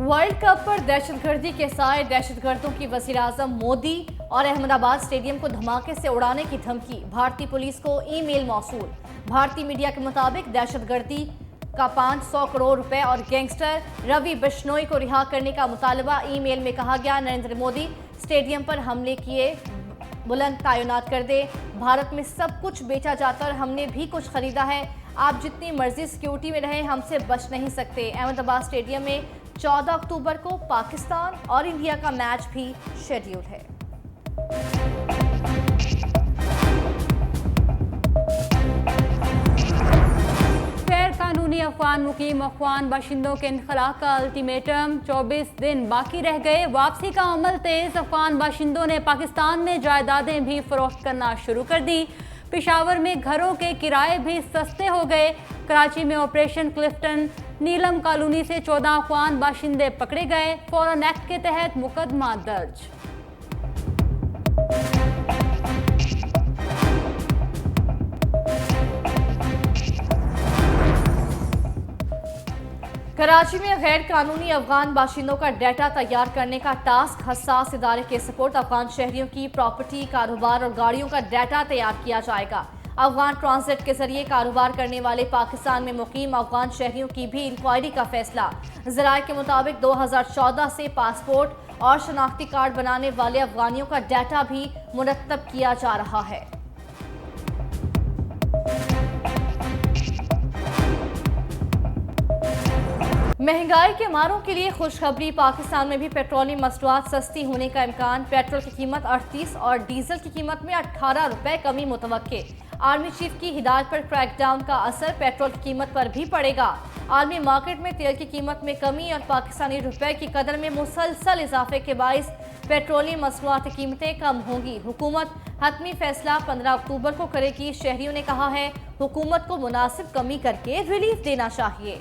World cup पर दहशतगर्दी के साए दहशतगर्दों की वज़ीर-ए-आज़म मोदी और अहमदाबाद स्टेडियम को धमाके से उड़ाने की धमकी। भारतीय पुलिस को ईमेल मौसूल। भारतीय मीडिया के मुताबिक दहशतगर्दी का 500 करोड़ रुपए और गैंगस्टर रवि बिश्नोई को रिहा करने का मुतालबा। ईमेल में कहा गया, नरेंद्र मोदी स्टेडियम पर हमले किए बुलंद तैनात कर दे। भारत में सब कुछ बेचा जाता और हमने भी कुछ खरीदा है। आप जितनी मर्जी सिक्योरिटी में रहें, हमसे बच नहीं सकते। अहमदाबाद स्टेडियम में 14 अक्टूबर को पाकिस्तान और इंडिया का मैच भी शेड्यूल है। गैर कानूनी अफगान मुकीम अफगान बाशिंदों के इनखला का अल्टीमेटम 24 दिन बाकी रह गए। वापसी का अमल तेज। अफगान बाशिंदों ने पाकिस्तान में जायदादें भी फरोख्त करना शुरू कर दी। पेशावर में घरों के किराए भी सस्ते हो गए। कराची में ऑपरेशन क्लिफ्टन नीलम कॉलोनी से 14 अफगान बाशिंदे पकड़े गए। फॉरेन एक्ट के तहत मुकदमा दर्ज। कराची में गैर कानूनी अफगान बाशिंदों का डाटा तैयार करने का टास्क हसास इदारे के सपोर्ट। अफगान शहरियों की प्रॉपर्टी, कारोबार और गाड़ियों का डाटा तैयार किया जाएगा। अफगान ट्रांजिट के जरिए कारोबार करने वाले पाकिस्तान में मुकीम अफगान शहरियों की भी इंक्वायरी का फैसला। ज़राए के मुताबिक 2014 से पासपोर्ट और शनाख्ती कार्ड बनाने वाले अफगानियों का डाटा भी मुरतब किया जा रहा है। महंगाई के मारों के लिए खुशखबरी। पाकिस्तान में भी पेट्रोलियम मसनूआत सस्ती होने का इम्कान। पेट्रोल की कीमत 38 और डीजल की कीमत में 18 रुपए कमी मुतवक्के। आर्मी चीफ की हिदायत पर क्रैकडाउन का असर पेट्रोल की कीमत पर भी पड़ेगा। आलमी मार्केट में तेल की कीमत में कमी और पाकिस्तानी रुपए की कदर में मुसलसल इजाफे के बाइस पेट्रोलियम मसनूआत की कीमतें कम होंगी। हुकूमत हतमी फैसला 15 अक्टूबर को करेगी। शहरियों ने कहा है, हुकूमत को मुनासिब कमी करके रिलीफ देना चाहिए।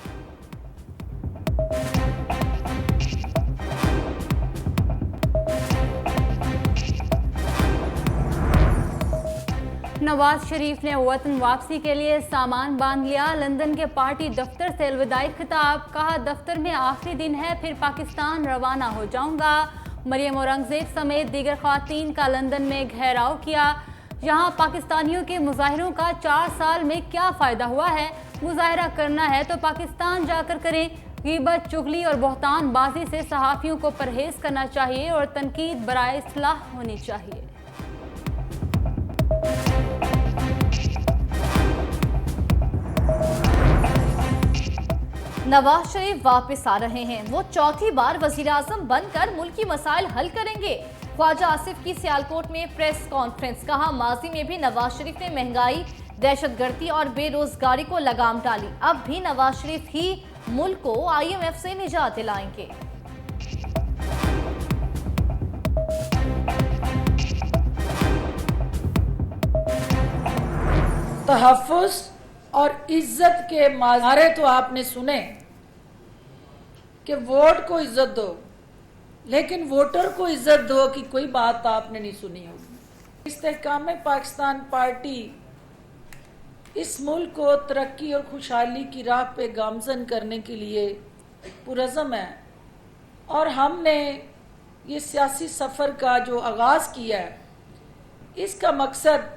नवाज शरीफ ने वतन वापसी के लिए सामान बांध लिया। लंदन के पार्टी दफ्तर से अलविदाई खिताब। कहा, दफ्तर में आखिरी दिन है, फिर पाकिस्तान रवाना हो जाऊंगा। मरियम औरंगजेब समेत दीगर ख्वातीन का लंदन में घेराव किया। यहाँ पाकिस्तानियों के मुजाहिरों का 4 साल में क्या फ़ायदा हुआ है? मुजाहिरा करना है तो पाकिस्तान जाकर करें। ग़ीबत, चुगली और बहतान बाजी से सहाफ़ियों को परहेज़ करना चाहिए और तनकीद बराए इस्लाह होनी चाहिए। नवाज शरीफ वापस आ रहे हैं। वो चौथी बार वज़ीर-ए-आज़म बनकर मुल्की मसाइल हल करेंगे। ख्वाजा आसिफ की सियालकोट में प्रेस कॉन्फ्रेंस। कहा, माजी में भी नवाज शरीफ ने महंगाई, दहशतगर्दी और बेरोजगारी को लगाम डाली। अब भी नवाज शरीफ ही मुल्क को IMF से निजात दिलाएंगे। तहफ़्फ़ुज़ और इज्जत के नारे तो आपने सुने कि वोट को इज्जत दो, लेकिन वोटर को इज्जत दो की कोई बात आपने नहीं सुनी होगी। इस्तेहकाम पाकिस्तान पार्टी इस मुल्क को तरक्की और खुशहाली की राह पे गामजन करने के लिए पुरज़म है और हमने ये सियासी सफ़र का जो आगाज़ किया है, इसका मकसद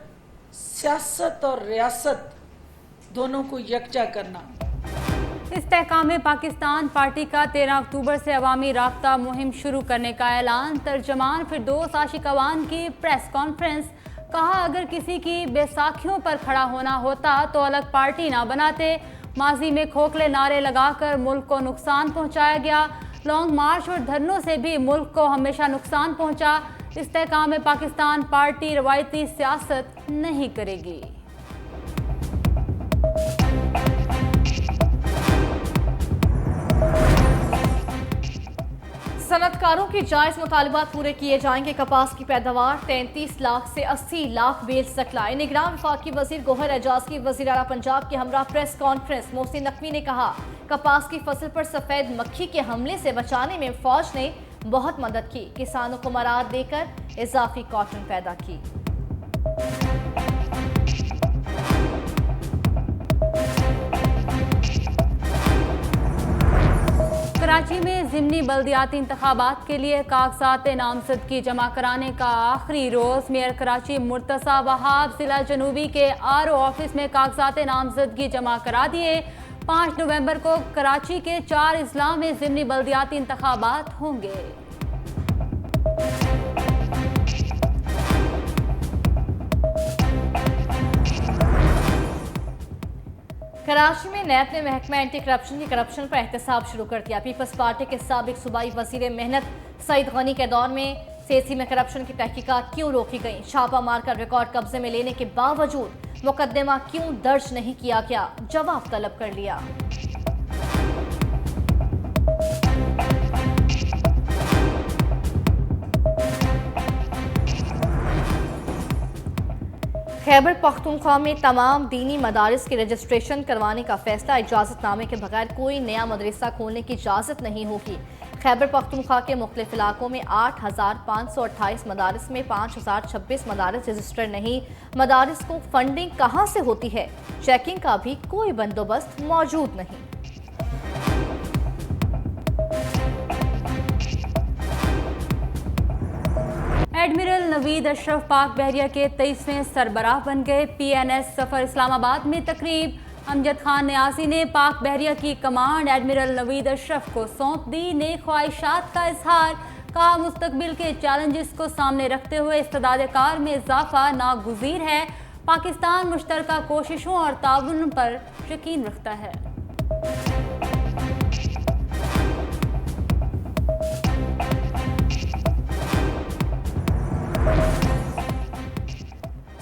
सियासत और रियासत दोनों को यकजा करना। इस्तेहकाम पाकिस्तान पार्टी का 13 अक्टूबर से अवामी राब्ता मुहिम शुरू करने का ऐलान। तर्जमान फिरदौस आशिक अवान की प्रेस कॉन्फ्रेंस। कहा, अगर किसी की बैसाखियों पर खड़ा होना होता तो अलग पार्टी ना बनाते। माजी में खोखले नारे लगाकर मुल्क को नुकसान पहुंचाया गया। लॉन्ग मार्च और धरनों से भी मुल्क को हमेशा नुकसान पहुंचा। इस्तेहकाम पाकिस्तान पार्टी रवायती सियासत नहीं करेगी। सनतकारों के जायज़ मुतालबात पूरे किए जाएंगे। कपास की पैदावार 33 लाख से 80 लाख बेल सप्लाई। निगरान वफाकी वजीर गोहर एजाज की वजीर आला पंजाब के हमरा प्रेस कॉन्फ्रेंस। मोहसिन नकवी ने कहा, कपास की फसल पर सफ़ेद मक्खी के हमले से बचाने में फौज ने बहुत मदद की। किसानों को मराद देकर इजाफी कॉटन पैदा की। कराची में ज़िमनी बल्दियाती इंतखाबात के लिए कागजात नामजदगी जमा कराने का आखिरी रोज़। मेयर कराची मुर्तज़ा वहाब जिला जनूबी के RO ऑफिस में कागजात नामजदगी जमा करा दिए। 5 नवंबर को कराची के 4 अजला में ज़िमनी बल्दियाती इंतखाबात होंगे। कराची में नैब ने महकमा एंटी करप्शन की करप्शन पर एहतसाब शुरू कर दिया। पीपल्स पार्टी के साबिक सूबाई वजीर मेहनत सईद गनी के दौर में सीएसी में करप्शन की तहकीकात क्यों रोकी गई? छापा मारकर रिकॉर्ड कब्जे में लेने के बावजूद मुकदमा क्यों दर्ज नहीं किया गया? जवाब तलब कर लिया। खैबर पख्तूनख्वा में तमाम दीनी मदारिस के रजिस्ट्रेशन करवाने का फैसला। इजाज़तनामे के बगैर कोई नया मदरसा खोलने की इजाज़त नहीं होगी। खैबर पख्तूनख्वा के मुख्तलिफ इलाकों में 8,528 मदारिस में 5,026 मदारिस रजिस्टर नहीं। मदारिस को फंडिंग कहाँ से होती है? चेकिंग का भी कोई बंदोबस्त मौजूद नहीं। एडमिरल नवीद अशरफ पाक बहरिया के 23वें सरबराह बन गए। PNS सफ़र इस्लामाबाद में तकरीब। अमजद खान न्याजी ने पाक बहरिया की कमांड एडमिरल नवीद अशरफ को सौंप दी। नेक ख्वाहिशात का इजहार। कहा, मुस्तकबिल के चैलेंजेस को सामने रखते हुए इस्तेदाद कार में इजाफा नागुज़ीर है। पाकिस्तान मुश्तरका कोशिशों और ताउन पर यकीन रखता है।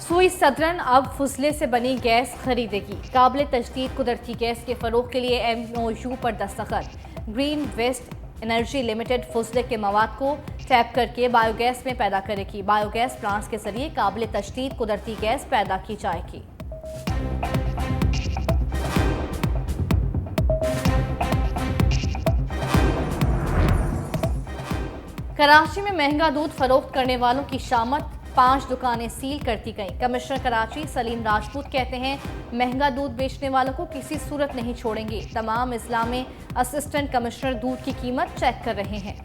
सुई सदरन अब फुजले से बनी गैस खरीदेगी। काबिल तजदीद कुदरती गैस के फरोग के लिए MOU पर दस्तखत। ग्रीन वेस्ट एनर्जी लिमिटेड फुजले के मवाद को टैप करके बायोगैस में पैदा करेगी। बायोगैस प्लांट्स के जरिए काबिल तजदीद कुदरती गैस पैदा की जाएगी। कराची में महंगा दूध फरोख्त करने वालों की शामत। 5 दुकानें सील करती गईं। कमिश्नर कराची सलीम राजपूत कहते हैं, महंगा दूध बेचने वालों को किसी सूरत नहीं छोड़ेंगे। तमाम अजला में असिस्टेंट कमिश्नर दूध की कीमत चेक कर रहे हैं।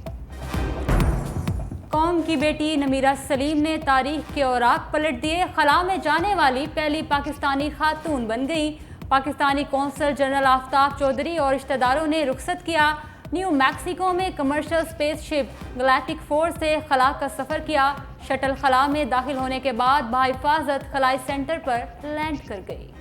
कौम की बेटी नमीरा सलीम ने तारीख के औराक पलट दिए। खला में जाने वाली पहली पाकिस्तानी खातून बन गई। पाकिस्तानी कौंसल जनरल आफ्ताब चौधरी और रिश्तेदारों ने रुखसत किया। न्यू मैक्सिको में कमर्शियल स्पेसशिप गैलेक्टिक 4 से खला का सफ़र किया। शटल खला में दाखिल होने के बाद बाहिफाजत खलाई सेंटर पर लैंड कर गई।